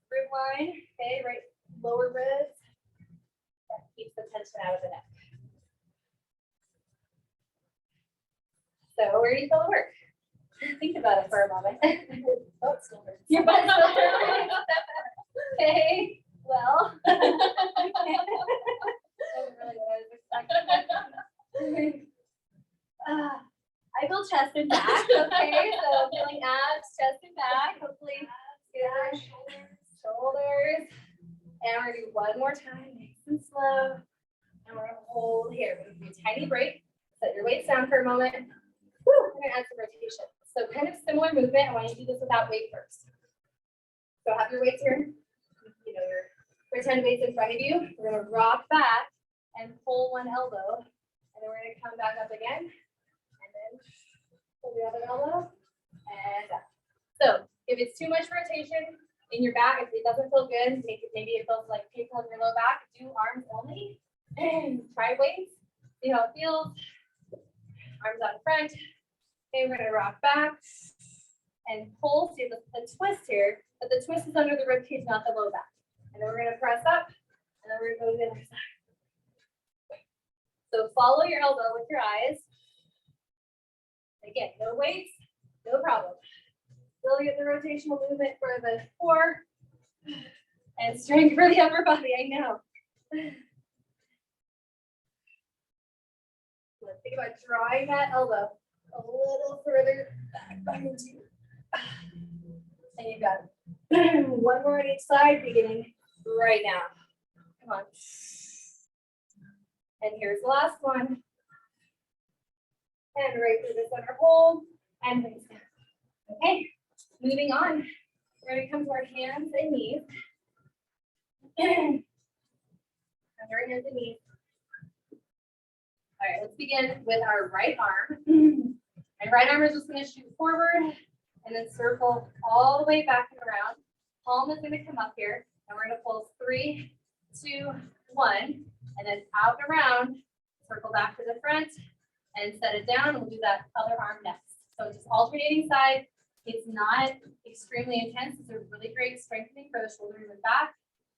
rib line. Okay. Right lower ribs. That keeps the tension out of the neck. So where do you feel the work? Think about it for a moment. Oh, it still hurts. Your butt still hurts. Okay. Well. That wasn't really what I was expecting. I feel chest and back. Okay. So feeling abs, chest and back. Hopefully. Good. Shoulders. And we're going to do one more time, nice and slow. And we're going to hold here. We're going to do a tiny break. Set your weights down for a moment. Woo, we're going to add some rotation. So kind of similar movement. I want you to do this without weight first. So have your weights here. You know, your pretend weights in front of you. We're going to rock back and pull one elbow. And then we're going to come back up again. And then pull the other elbow. And up. So if it's too much rotation, in your back, if it doesn't feel good, maybe it feels like painful in your low back, do arms only. And try weights, see how it feels. Arms out in front. Okay, we're going to rock back and pull. See the twist here, but the twist is under the rib cage, not the low back. And then we're going to press up, and then we're going to go to the other side. So follow your elbow with your eyes. Again, no weights, no problem. Still get the rotational movement for the core and strength for the upper body. I know. Let's think about drawing that elbow a little further back behind you. And you've got one more on each side, beginning right now. Come on. And here's the last one. And right through the center hold and face down. Okay. Moving on, we're going to come to our hands and knees. And our hands and knees. All right, let's begin with our right arm. My right arm is just going to shoot forward and then circle all the way back and around. Palm is going to come up here, and we're going to pull 3, 2, 1, and then out and around, circle back to the front, and set it down. We'll do that other arm next. So just alternating sides. It's not extremely intense. It's a really great strengthening for the shoulders and back.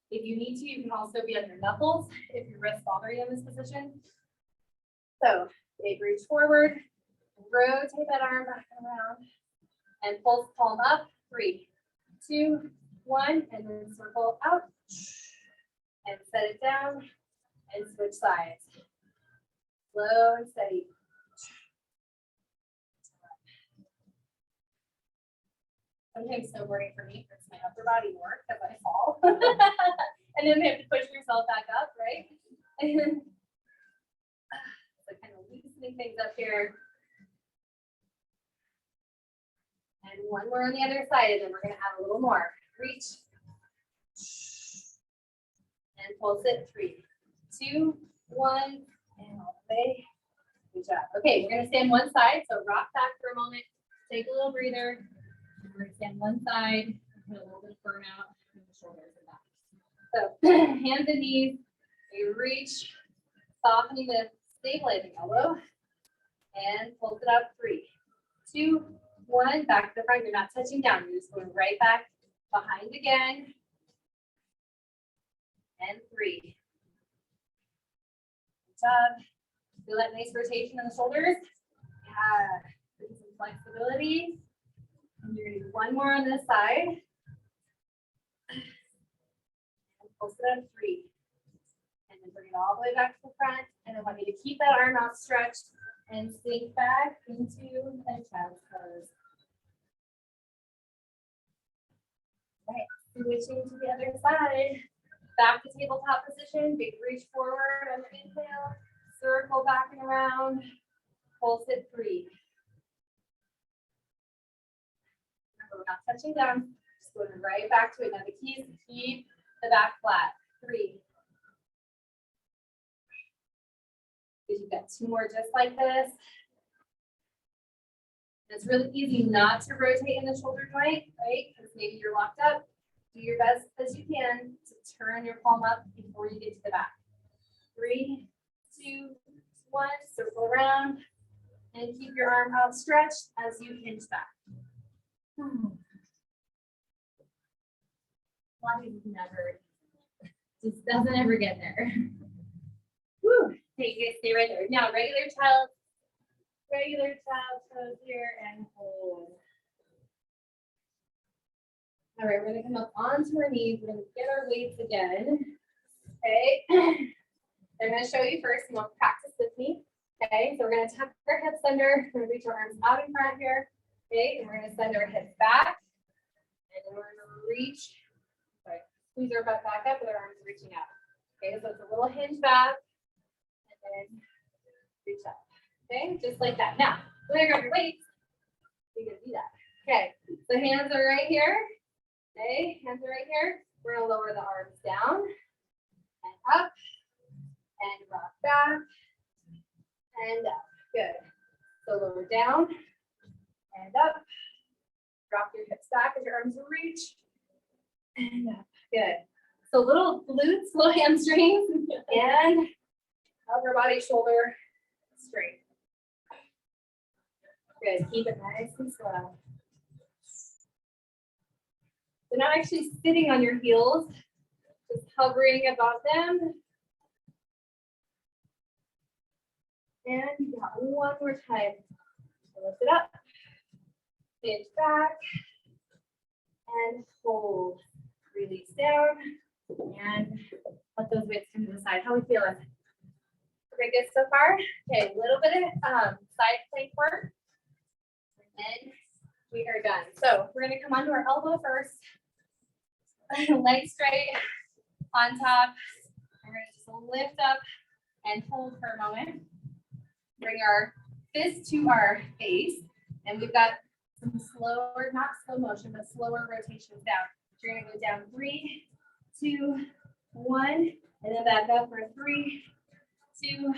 If you need to, you can also be on your knuckles if your wrists bother you in this position. So big reach forward, rotate that arm back and around, and pulse palm up. 3, 2, 1, and then circle out and set it down and switch sides. Slow and steady. Sometimes snowboarding for me hurts my upper body more because I fall. And then you have to push yourself back up, right? loosening things up here. And one more on the other side, and then we're gonna add a little more. Reach. And pulse it, 3, 2, 1, and all the way. Good job. Okay, we're gonna stand one side, so rock back for a moment, take a little breather. We're gonna stand one side, put a little bit of burnout in the shoulders and back. So hands and knees, we reach, softening the stabilizing elbow, and pulse it up, 3, 2, 1, back to the front. You're not touching down, you're just going right back behind again. And 3. Good job. Feel that nice rotation in the shoulders. Yeah, bring some flexibility. And you're gonna do one more on this side. And pulse it up, 3. And then bring it all the way back to the front. And I want you to keep that arm out stretched and sink back into a child's pose. Right, switching to the other side. Back to tabletop position, big reach forward on the inhale, circle back and around, pulse it, 3. Remember, we're not touching down, just going right back to it. Now the key is to keep the back flat, 3. You've got 2 more just like this. It's really easy not to rotate in the shoulder joint, right? Because maybe you're locked up. Do your best as you can to turn your palm up before you get to the back. 3, 2, 1, circle around and keep your arm outstretched as you hinge back. Body never, just doesn't ever get there. Woo. Take it, stay right there. Now, regular child pose here and hold. All right, we're gonna come up onto our knees. We're gonna get our weights again. Okay. I'm gonna show you first, and you'll practice with me. Okay, so we're gonna tuck our hips under. We're gonna reach our arms out in front here. Okay, and we're gonna send our hips back. And then we're gonna reach, squeeze our butt back up with our arms reaching out. Okay, so it's a little hinge back. And then reach up. Okay, just like that. Now, when I grab your weights, you can do that. Okay, so hands are right here. Okay, hands are right here. We're gonna lower the arms down and up and rock back and up. Good. So lower down and up. Drop your hips back as your arms reach and up. Good. So little glutes, little hamstrings, and upper body, shoulder straight. Good. Keep it nice and slow. So not actually sitting on your heels, just hovering above them. And you got one more time. So lift it up, hinge back, and hold. Release down, and let those weights come to the side. How are we feeling? Pretty good so far? Okay, a little bit of side plank work, and then we are done. So we're gonna come onto our elbow first. Legs straight on top. We're gonna just lift up and hold for a moment. Bring our fist to our face, and we've got some slower, not slow motion, but slower rotations down. So you're gonna go down 3, 2, 1, and then back up for 3, 2,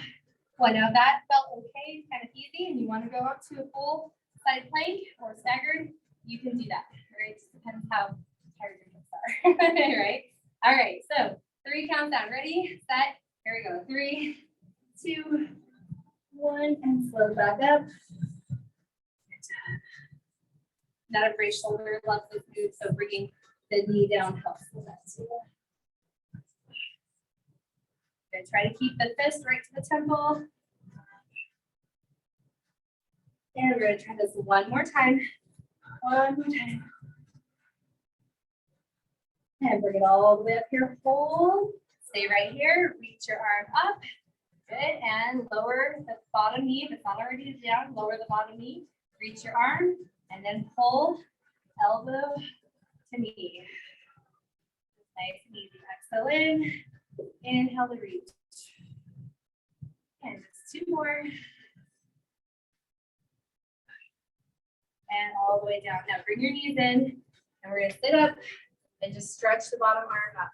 1. Now that felt okay, it's kind of easy, and you want to go up to a full side plank or staggered, you can do that. Right? It just depends how tired your hips are. Right? All right, so 3 counts down. Ready, set, here we go. 3, 2, 1, and slow back up. Good job. Not a great shoulder, loves this move, so bringing the knee down helps with that too. Good. Try to keep the fist right to the temple. And we're going to try this one more time. One more time. And bring it all the way up here. Hold. Stay right here. Reach your arm up. Good. And lower the bottom knee. If it's not already down, lower the bottom knee. Reach your arm. And then pull elbow to knee. Nice and easy. Exhale in. Inhale to reach. And just 2 more. and all the way down. Now bring your knees in, and we're gonna sit up and just stretch the bottom arm up.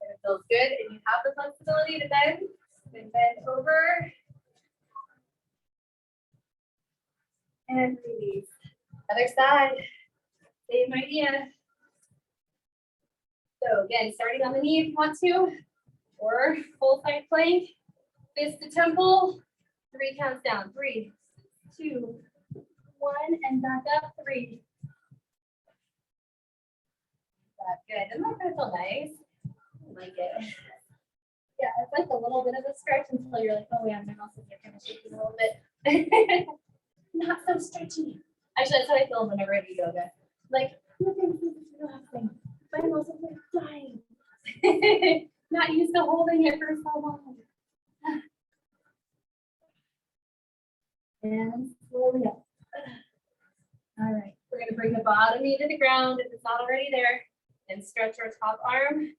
And it feels good, and you have the flexibility to bend, then bend over, and release. Other side, same idea. So again, starting on the knee if you want to, or full side plank, fist to temple, 3 counts down, 3, 2, 1, and back up, 3. That's good. Doesn't that kind of feel nice? I like it. Yeah, it's like a little bit of a stretch until you're like, oh yeah, my muscles are kind of shaking a little bit. Not so stretchy. Actually, that's how I feel whenever I do yoga. Like, look at this, it's relaxing. My muscles are dying. Not used to holding it for so long. And slowly up. All right, we're gonna bring the bottom knee to the ground if it's not already there, and stretch our top arm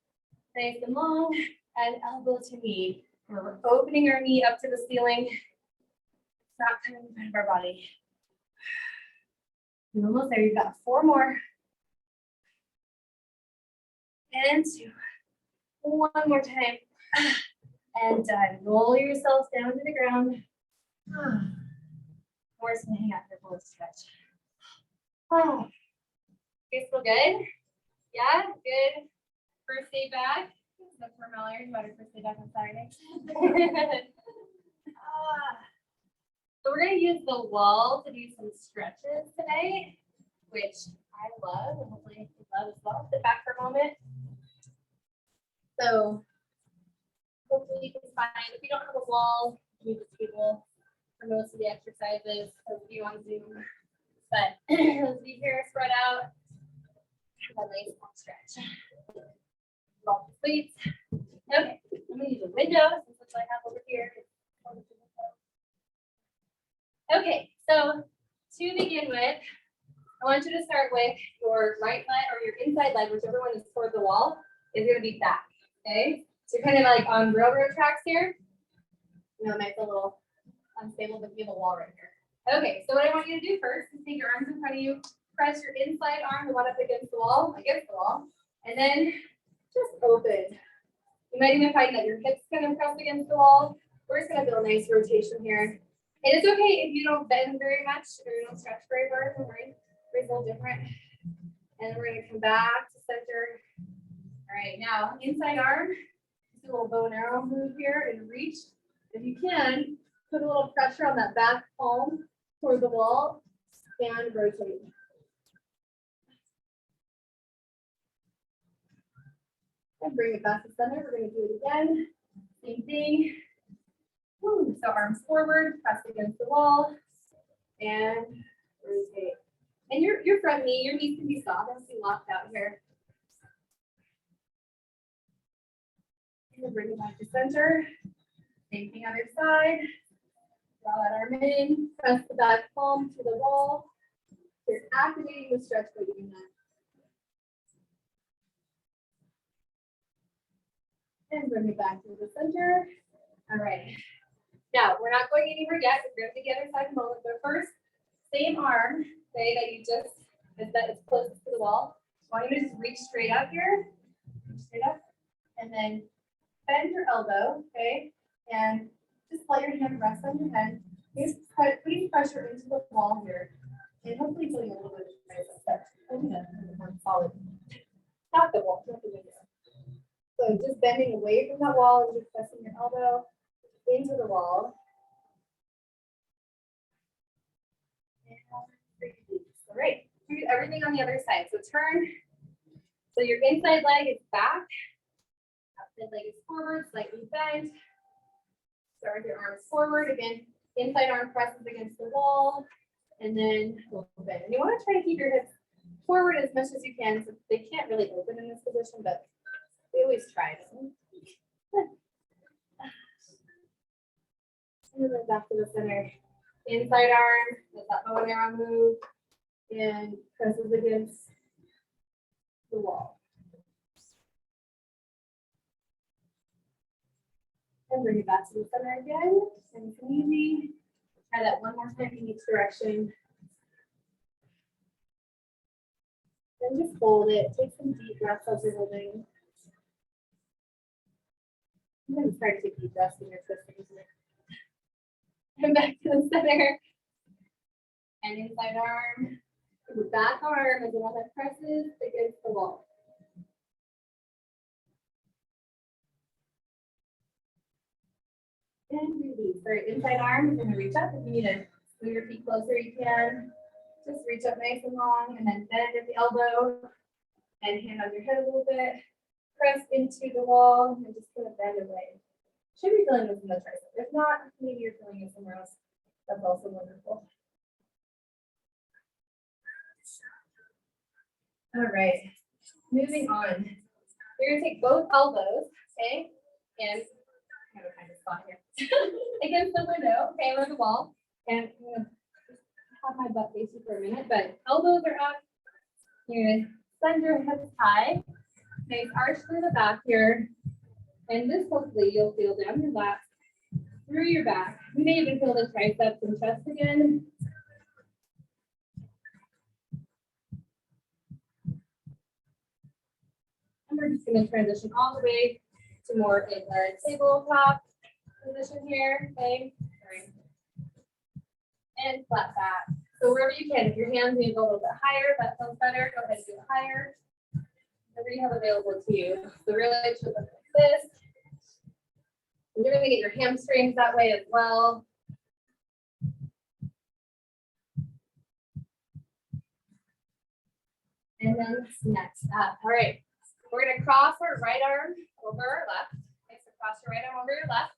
nice and long, and elbow to knee. We're opening our knee up to the ceiling. It's not coming in front of our body. You're almost there. You've got 4 more. And 2. 1 more time. And roll yourself down to the ground. Or just hang out here for a stretch. Oh. You guys feel good? Yeah, good. First day back. That's for Mallory. You better first day back on Saturday. So we're going to use the wall to do some stretches today, which I love, and hopefully you love as well. Sit back for a moment. So hopefully you can find, if you don't have a wall, use a table for most of the exercises, those of you on Zoom. But let's be here, spread out, have a nice long stretch. Long sleeps. Okay, I'm going to use a window since that's what I have over here. Okay, so to begin with, I want you to start with your right leg or your inside leg, whichever one is toward the wall, is going to be back. Okay, so kind of like on railroad tracks here. You know, it might be a little unstable, but you have a wall right here. Okay, so what I want you to do first is take your arms in front of you, press your inside arm, the one up against the wall, and then just open. You might even find that your hips kind of press against the wall. We're just going to do a nice rotation here. And it's okay if you don't bend very much or you don't stretch very hard. Don't worry, it's a little different. And we're going to come back to center. All right, now inside arm, just a little bow and arrow move here and reach. If you can, put a little pressure on that back palm toward the wall and rotate. And bring it back to center. We're going to do it again. Same thing. Woo. So arms forward, press against the wall, and rotate. And your front knee, your knees can be soft. Don't be locked out here. And then bring it back to center. Same thing other side. Draw that arm in. Press the back palm to the wall. You're activating the stretch by doing that. And bring it back to the center. All right. Now, we're not going anywhere yet. We're going to the other side in a moment. But first, same arm, okay, that you just, that is closest to the wall. I want you to just reach straight up here. Straight up. And then bend your elbow, okay? And just let your hand rest on your head. Just putting pressure into the wall here. And hopefully feeling a little bit more solid. Not the wall, not the window. So just bending away from that wall and just pressing your elbow into the wall. All right, do everything on the other side. So turn. So your inside leg is back. Outside leg is forward, slightly bent. Start with your arms forward. Again, inside arm presses against the wall. And then we'll bend. And you want to try to keep your hips forward as much as you can. So they can't really open in this position, but we always try them. And then back to the center. Inside arm, let that bow and arrow move, and presses against the wall. And bring it back to the center again. Nice and easy. Try that one more time in each direction. Then just hold it. Take some deep breaths as you're holding. I'm going to try to take deep breaths when you're twisting. And back to the center. And inside arm. The back arm is the one that presses against the wall. And release. All right, inside arm, you're going to reach up. If you need to move your feet closer, you can. Just reach up nice and long, and then bend at the elbow, and hand on your head a little bit. Press into the wall, and just kind of bend away. Should be feeling this in the tricep. If not, maybe you're feeling it somewhere else. That's also wonderful. All right, moving on. You're gonna take both elbows, okay, and I have a kind of spot here against the window, okay, or the wall, and I'm gonna have my butt face you for a minute, but elbows are up. You're gonna send your hips high, nice arch through the back here, and this hopefully you'll feel down your lap, through your back. You may even feel the triceps and chest again. And we're just going to transition all the way to more of a tabletop position here. Okay. And flat back. So wherever you can, if your hands need to go a little bit higher, that feels better, go ahead and do it higher. Whatever you have available to you. So really it should look like this. And you're going to get your hamstrings that way as well. And then next up. All right. We're going to cross our right arm over our left. Okay, so cross your right arm over your left.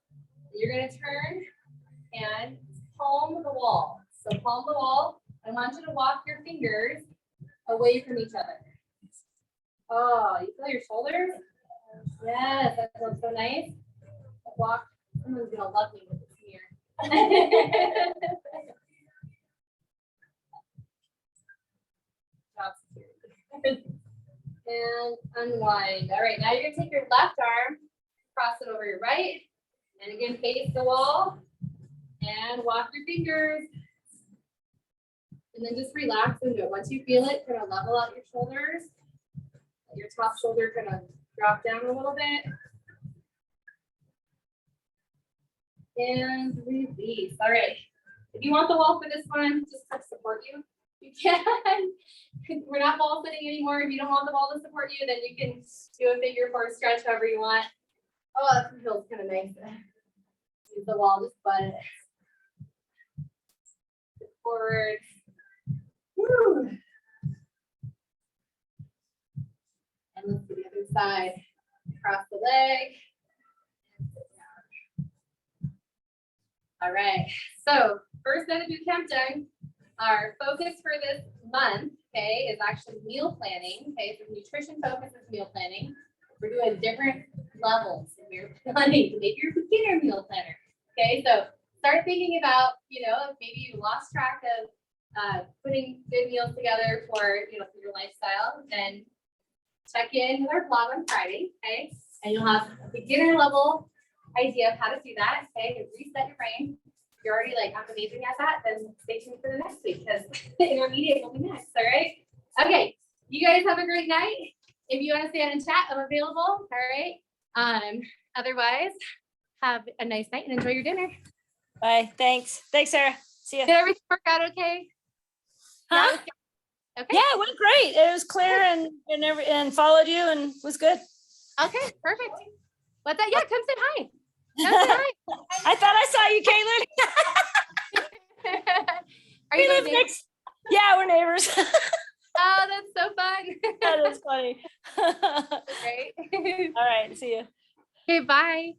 You're going to turn and palm the wall. So palm the wall. I want you to walk your fingers away from each other. Oh, you feel your shoulders? Yes, that feels so nice. Walk. Someone's going to love me with this here. Job security. And unwind. All right, now you're gonna take your left arm, cross it over your right, and again face the wall, and walk your fingers. And then just relax into it. Once you feel it, kind of level out your shoulders. Let your top shoulder kind of drop down a little bit. And release. All right. If you want the wall for this one, just to support you, you can. We're not ball sitting anymore. If you don't want the ball to support you, then you can do a figure four stretch however you want. Oh, that feels kind of nice. Use the wall, just butt it forward. Woo. And let's do the other side. Cross the leg. All right. So first set of boot camp done. Our focus for this month, okay, is actually meal planning. Okay, so nutrition focus is meal planning. We're doing different levels in meal planning. Maybe you're a beginner meal planner. Okay, so start thinking about, if maybe you lost track of putting good meals together for, for your lifestyle, then check in with our blog on Friday, okay? And you'll have a beginner level idea of how to do that, okay? And reset your brain. If you're already like, I'm amazing at that, then stay tuned for the next week because the intermediate will be next, all right? Okay, you guys have a great night. If you want to stay on and chat, I'm available, all right? Otherwise, have a nice night and enjoy your dinner. Bye. Thanks, Sarah. See ya. Did everything work out okay? Huh? Okay. Yeah, it went great. It was clear and followed you and was good. Okay, perfect. What's that? Yeah, come say hi. Come say hi. I thought I saw you, Caitlin. Are We you live guys next. Yeah, we're neighbors. Oh, that's so fun. That is funny. Great. All right, see you. Okay, bye.